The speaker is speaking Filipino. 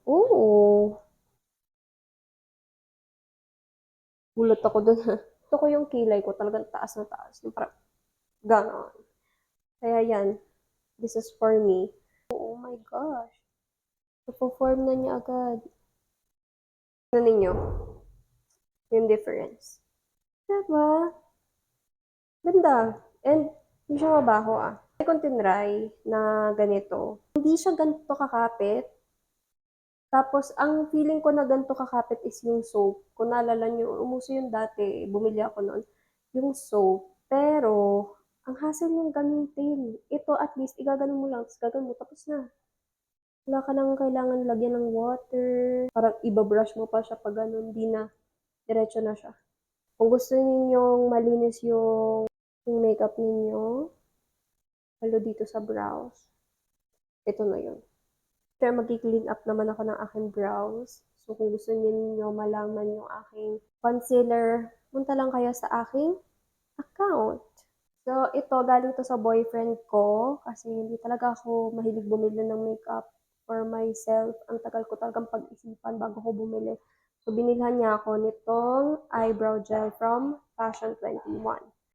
Oo, gulat ako dun. Gusto ko yung kilay ko talagang taas na taas, yung parang gano'n. Kaya yan, this is for me. Oh my gosh, napo-form na niya agad. Ano ninyo, yung difference. Diba? Ganda. And hindi siya mabaho ah. Try kong tinry na ganito. Hindi siya ganito kakapit. Tapos, ang feeling ko na ganito kakapit is yung soap. Kung naalala nyo, umuso yung dati, bumili ako noon, yung soap. Pero, ang hassle yung gamitin. Ito, at least, igaganon mo lang, tapos gaganon mo, tapos na. Wala ka nang kailangan lagyan ng water. Parang ibabrush mo pa siya pag ganun, di na. Diretso na siya. Kung gusto ninyong malinis yung makeup ninyo, lalo dito sa brows, ito na yun. Pero mag-clean up naman ako ng aking brows. So, kung gusto niyo malaman yung aking concealer, punta lang kayo sa aking account. So, ito, galing to sa boyfriend ko kasi hindi talaga ako mahilig bumili ng makeup for myself. Ang tagal ko talagang pag-isipan bago ko bumili. So, binilhan niya ako nitong eyebrow gel from Fashion 21.